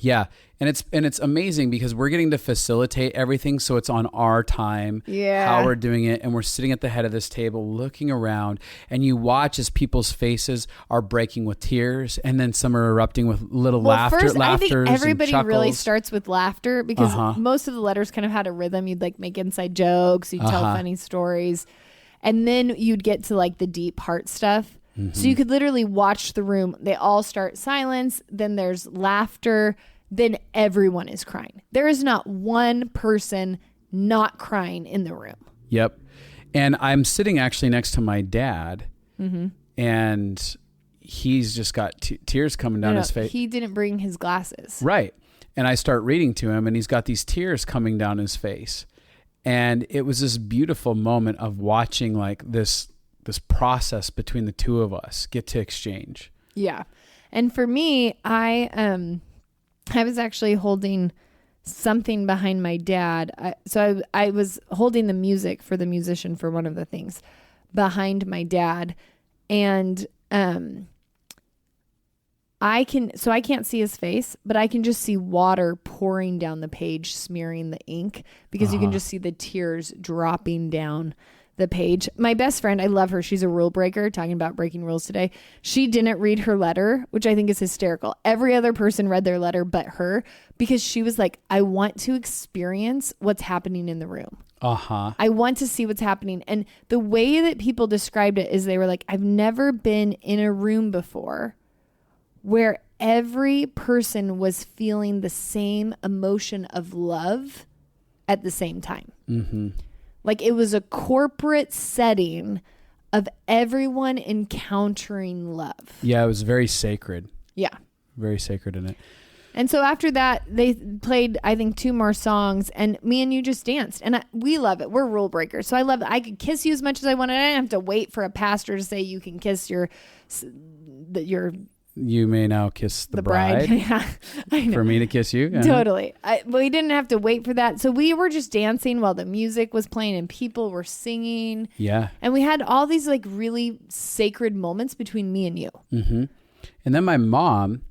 Yeah. And it's amazing because we're getting to facilitate everything. So it's on our time, how we're doing it. And we're sitting at the head of this table looking around and you watch as people's faces are breaking with tears and then some are erupting with little laughter. I think everybody really starts with laughter because most of the letters kind of had a rhythm. You'd like make inside jokes, you'd tell funny stories. And then you'd get to like the deep heart stuff. So you could literally watch the room. They all start silence. Then there's laughter. Then everyone is crying. There is not one person not crying in the room. Yep. And I'm sitting actually next to my dad and he's just got tears coming down his face. He didn't bring his glasses. Right. And I start reading to him and he's got these tears coming down his face. And it was this beautiful moment of watching like this process between the two of us get to exchange. Yeah. And for me, I was actually holding something behind my dad. So I was holding the music for the musician for one of the things behind my dad. And I can't see his face, but I can just see water pouring down the page, smearing the ink because you can just see the tears dropping down the page. My best friend, I love her. She's a rule breaker, talking about breaking rules today. She didn't read her letter, which I think is hysterical. Every other person read their letter but her because she was like, I want to experience what's happening in the room. I want to see what's happening. And the way that people described it is they were like, I've never been in a room before where every person was feeling the same emotion of love at the same time. Like it was a corporate setting of everyone encountering love. Yeah, it was very sacred. Yeah. Very sacred in it. And so after that, they played, I think, 2 more songs and me and you just danced. And we love it. We're rule breakers. So I love it. I could kiss you as much as I wanted. I didn't have to wait for a pastor to say you can kiss your you may now kiss the bride. Yeah, I know. For me to kiss you. Totally. We didn't have to wait for that. So we were just dancing while the music was playing and people were singing. Yeah. And we had all these like really sacred moments between me and you. Mm-hmm. And then my mom.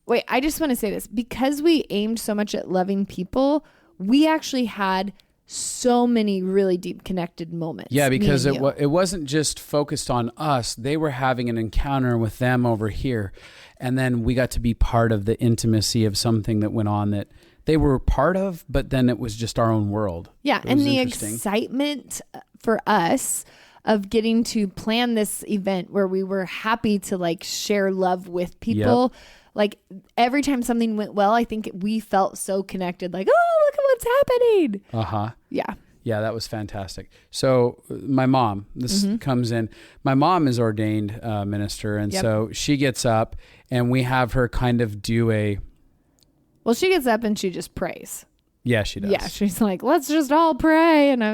Wait, I just want to say this. Because we aimed so much at loving people, we actually had so many really deep connected moments. Yeah, because it wasn't just focused on us. They were having an encounter with them over here. And then we got to be part of the intimacy of something that went on that they were part of, but then it was just our own world. Yeah, and the excitement for us of getting to plan this event where we were happy to like share love with people. Yep. Like every time something went well, I think we felt so connected. Like, oh, look at what's happening. Uh-huh. Yeah. Yeah, that was fantastic. So my mom, this comes in. My mom is ordained minister. And so she gets up and we have her kind of do a... Well, she gets up and she just prays. Yeah, she does. Yeah, she's like, let's just all pray. And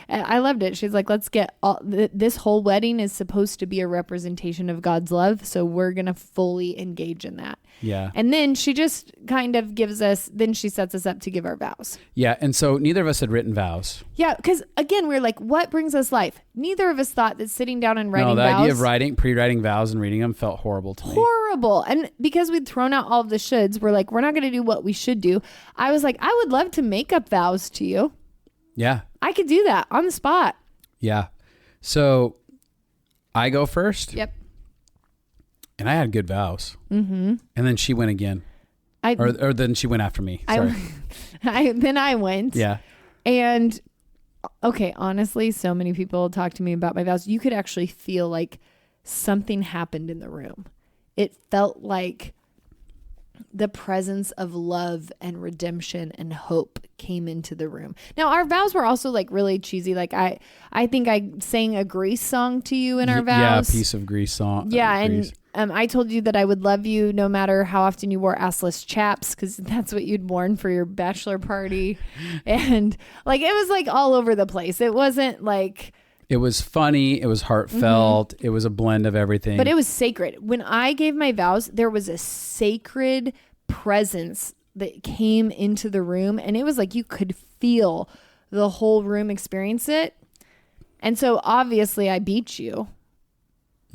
I loved it. She's like, let's get this whole wedding is supposed to be a representation of God's love. So we're going to fully engage in that. Yeah. And then she just kind of then she sets us up to give our vows. Yeah. And so neither of us had written vows. Yeah. Because again, we were like, what brings us life? Neither of us thought that sitting down and writing vows. No, the idea of pre-writing vows and reading them felt horrible to me. Horrible. And because we'd thrown out all of the shoulds, we're like, we're not going to do what we should do. I was like, I would love to make up vows to you. Yeah. I could do that on the spot. Yeah. So I go first. Yep. And I had good vows. Mm-hmm. And then she went again. Or then she went after me. Sorry. Then I went. Yeah. And okay, honestly, so many people talk to me about my vows. You could actually feel like something happened in the room. It felt like the presence of love and redemption and hope came into the room. Now, our vows were also like really cheesy. Like I think I sang a Grease song to you in our vows. Yeah, a piece of Grease song. Yeah, Grease. And I told you that I would love you no matter how often you wore assless chaps, because that's what you'd worn for your bachelor party. And like it was like all over the place. It wasn't like... It was funny. It was heartfelt. It was a blend of everything. But it was sacred. When I gave my vows, there was a sacred presence that came into the room. And it was like you could feel the whole room experience it. And so obviously I beat you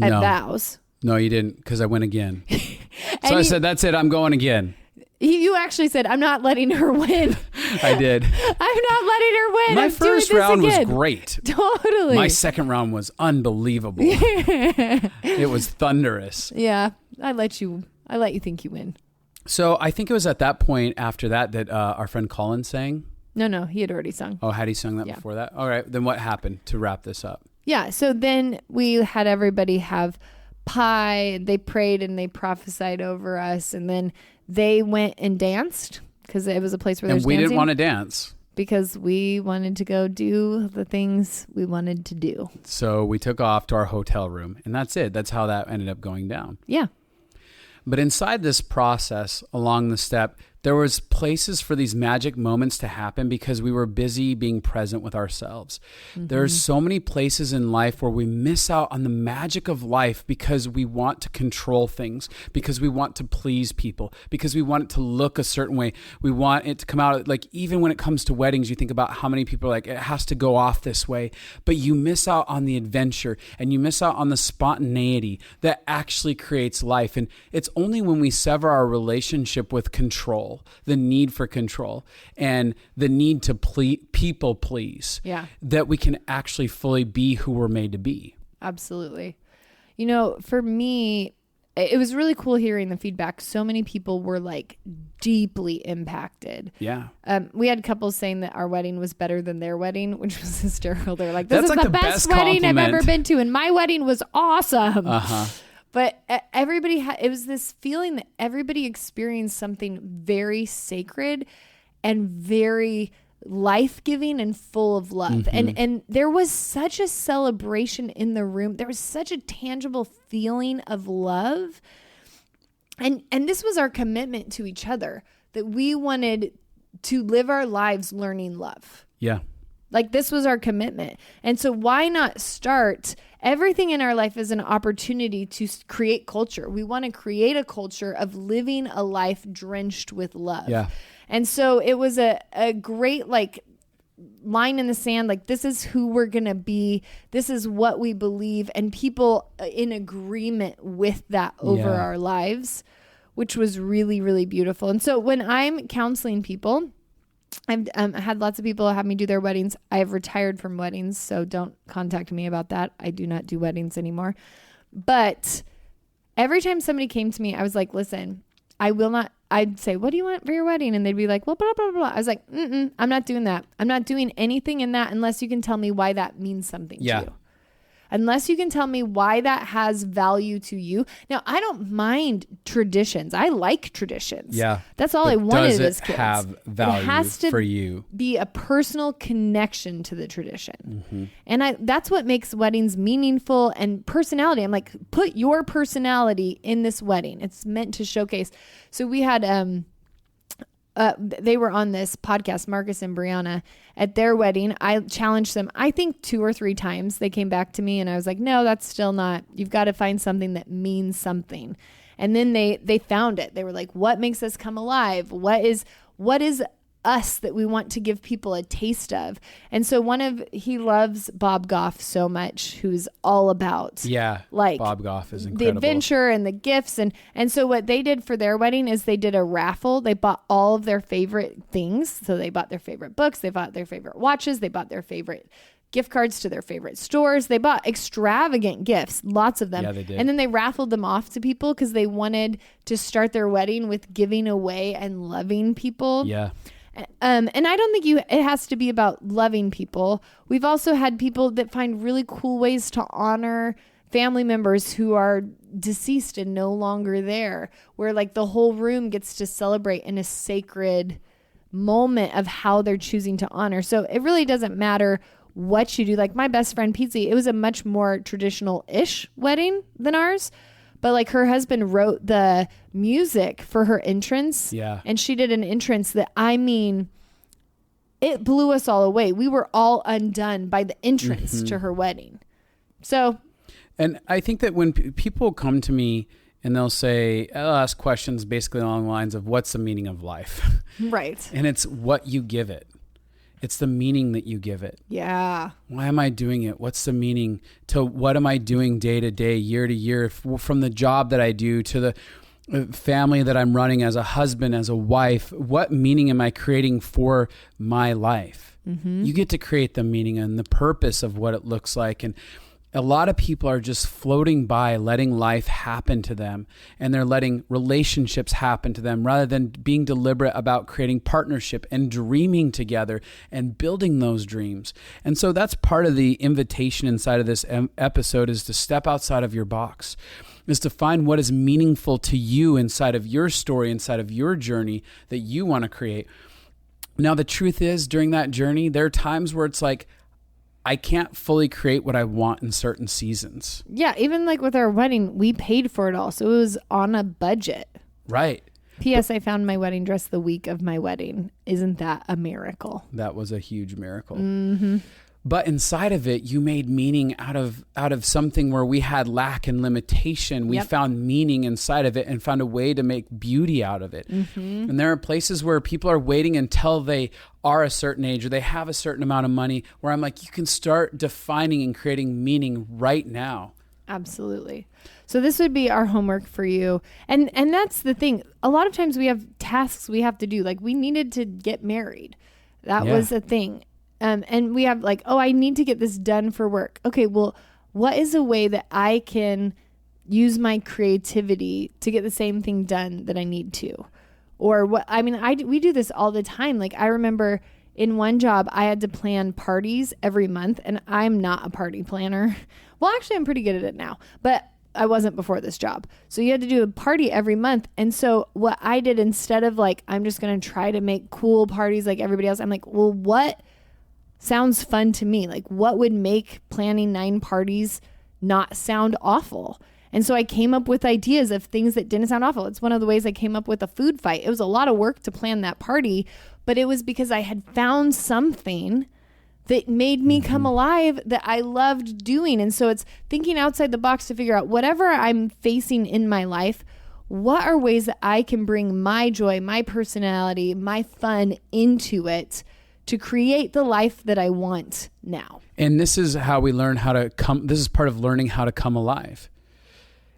at vows. No, you didn't, because I went again. So I said, that's it. I'm going again. You actually said, I'm not letting her win. I did. I'm not letting her win. My first round was great. Totally. My second round was unbelievable. It was thunderous. Yeah. I let you think you win. So I think it was at that point after that our friend Colin sang. No, he had already sung. Oh, had he sung that before that? All right. Then what happened to wrap this up? Yeah. So then we had everybody have pie. They prayed and they prophesied over us. And then they went and danced because it was a place where there's dancing. And we didn't want to dance. Because we wanted to go do the things we wanted to do. So we took off to our hotel room. And that's it. That's how that ended up going down. Yeah. But inside this process, along the step, there was places for these magic moments to happen because we were busy being present with ourselves. Mm-hmm. There's so many places in life where we miss out on the magic of life because we want to control things, because we want to please people, because we want it to look a certain way. We want it to come out, like even when it comes to weddings, you think about how many people are like, it has to go off this way, but you miss out on the adventure and you miss out on the spontaneity that actually creates life. And it's only when we sever our relationship with control, the need for control and the need to people please, that we can actually fully be who we're made to be. Absolutely. You know, for me, it was really cool hearing the feedback. So many people were like deeply impacted. Yeah. We had couples saying that our wedding was better than their wedding, which was hysterical. They're like, this is like the best wedding I've ever been to. And my wedding was awesome. Uh-huh. But everybody it was this feeling that everybody experienced something very sacred and very life-giving and full of love. Mm-hmm. And there was such a celebration in the room. There was such a tangible feeling of love. And this was our commitment to each other, that we wanted to live our lives learning love. Yeah. Like this was our commitment. And so why not start everything in our life is an opportunity to create culture. We want to create a culture of living a life drenched with love. Yeah. And so it was a great like line in the sand, like this is who we're going to be. This is what we believe. And people in agreement with that over our lives, which was really, really beautiful. And so when I'm counseling people, I've had lots of people have me do their weddings. I have retired from weddings, so don't contact me about that. I do not do weddings anymore. But every time somebody came to me, I was like, listen, I'd say, what do you want for your wedding? And they'd be like, well, blah, blah, blah. I was like, I'm not doing that. I'm not doing anything in that unless you can tell me why that means something to you. Unless you can tell me why that has value to you. Now, I don't mind traditions. I like traditions. Yeah. That's all I wanted as kids. Have value it has to for you. Be a personal connection to the tradition. And that's what makes weddings meaningful, and personality. I'm like, put your personality in this wedding. It's meant to showcase. So we had, they were on this podcast, Marcus and Brianna, at their wedding. I challenged them, I think 2 or 3 times. They came back to me and I was like, no, that's still not, you've got to find something that means something. And then they found it. They were like, what makes us come alive? What is us that we want to give people a taste of? And so he loves Bob Goff so much, who's all about like Bob Goff is incredible. The adventure and the gifts. And so what they did for their wedding is they did a raffle. They bought all of their favorite things. So they bought their favorite books, they bought their favorite watches, they bought their favorite gift cards to their favorite stores. They bought extravagant gifts, lots of them. Yeah, they did. And then they raffled them off to people because they wanted to start their wedding with giving away and loving people. Yeah. And I don't think it has to be about loving people. We've also had people that find really cool ways to honor family members who are deceased and no longer there, where like the whole room gets to celebrate in a sacred moment of how they're choosing to honor. So it really doesn't matter what you do. Like my best friend Pizzi, it was a much more traditional-ish wedding than ours. But like her husband wrote the music for her entrance. Yeah. And she did an entrance that, I mean, it blew us all away. We were all undone by the entrance to her wedding. So. And I think that when people come to me and they'll ask questions basically along the lines of what's the meaning of life? Right. And it's what you give it. It's the meaning that you give it. Yeah. Why am I doing it? What's the meaning to what am I doing day to day, year to year, from the job that I do to the family that I'm running as a husband, as a wife? What meaning am I creating for my life? You get to create the meaning and the purpose of what it looks like. And a lot of people are just floating by, letting life happen to them, and they're letting relationships happen to them rather than being deliberate about creating partnership and dreaming together and building those dreams. And so that's part of the invitation inside of this episode, is to step outside of your box, is to find what is meaningful to you inside of your story, inside of your journey that you want to create. Now, the truth is, during that journey, there are times where it's like, I can't fully create what I want in certain seasons. Yeah, even like with our wedding, we paid for it all. So it was on a budget. Right. P.S. I found my wedding dress the week of my wedding. Isn't that a miracle? That was a huge miracle. But inside of it, you made meaning out of something where we had lack and limitation. We found meaning inside of it and found a way to make beauty out of it. And there are places where people are waiting until they are a certain age or they have a certain amount of money, where I'm like, you can start defining and creating meaning right now. Absolutely. So this would be our homework for you. And that's the thing. A lot of times we have tasks we have to do. Like we needed to get married. That was a thing. And we have like, I need to get this done for work. Okay, well, what is a way that I can use my creativity to get the same thing done that I need to? Or what? I mean, we do this all the time. Like I remember in one job, I had to plan parties every month, and I'm not a party planner. Well, actually, I'm pretty good at it now, but I wasn't before this job. So you had to do a party every month. And so what I did, instead of like, I'm just going to try to make cool parties like everybody else, I'm like, well, what sounds fun to me? Like what would make planning 9 parties not sound awful? And so I came up with ideas of things that didn't sound awful. It's one of the ways I came up with a food fight. It was a lot of work to plan that party, but it was because I had found something that made me come alive, that I loved doing. And so it's thinking outside the box to figure out whatever I'm facing in my life, what are ways that I can bring my joy, my personality, my fun into it to create the life that I want now. And this is how we learn how to come. This is part of learning how to come alive.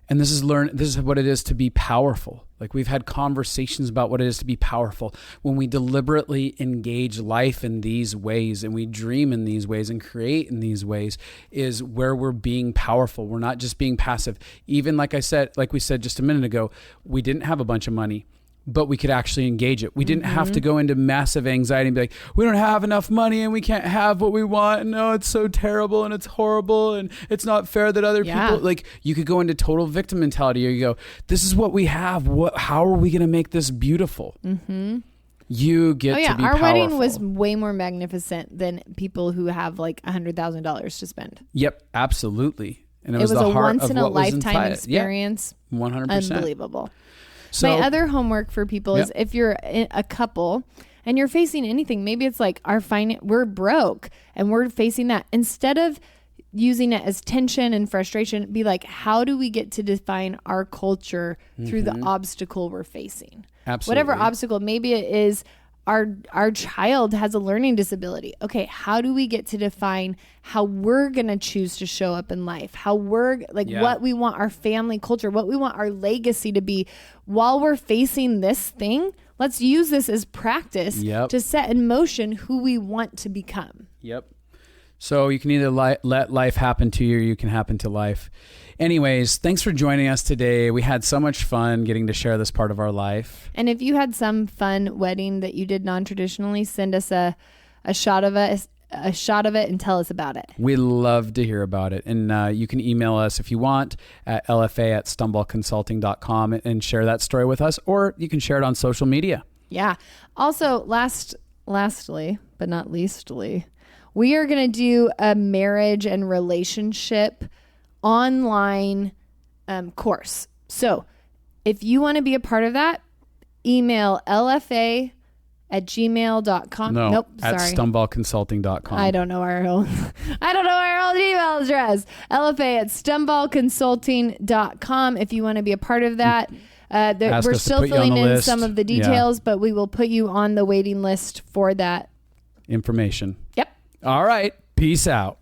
And this is what it is to be powerful. Like, we've had conversations about what it is to be powerful. When we deliberately engage life in these ways, and we dream in these ways and create in these ways, is where we're being powerful. We're not just being passive. Even like we said just a minute ago, we didn't have a bunch of money, but we could actually engage it. We didn't have to go into massive anxiety and be like, we don't have enough money and we can't have what we want. And no, it's so terrible and it's horrible and it's not fair that other people, like, you could go into total victim mentality, or you go, this is what we have. How are we going to make this beautiful? You get to be our powerful. wedding was way more magnificent than people who have like $100,000 to spend. Yep, absolutely. And it was the a heart once of in a what was lifetime experience. Yeah, 100%. Unbelievable. So, my other homework for people is, if you're a couple and you're facing anything, maybe it's like we're broke and we're facing that. Instead of using it as tension and frustration, be like, how do we get to define our culture through the obstacle we're facing? Absolutely. Whatever obstacle, maybe it is our child has a learning disability. Okay, how do we get to define how we're going to choose to show up in life? How we're what we want our family culture, what we want our legacy to be while we're facing this thing. Let's use this as practice to set in motion who we want to become. Yep. So you can either let life happen to you, or you can happen to life. Anyways, thanks for joining us today. We had so much fun getting to share this part of our life. And if you had some fun wedding that you did non-traditionally, send us a shot of it and tell us about it. We love to hear about it. And you can email us if you want at lfa@stumblconsulting.com and share that story with us, or you can share it on social media. Yeah. Also, lastly, but not leastly, we are going to do a marriage and relationship online course. So if you want to be a part of that, email lfa@gmail.com. Nope, sorry. At stumblconsulting.com. I don't know our old email address. lfa@stumblconsulting.com. If you want to be a part of that. We're still filling in some of the details, but we will put you on the waiting list for that information. Yep. All right. Peace out.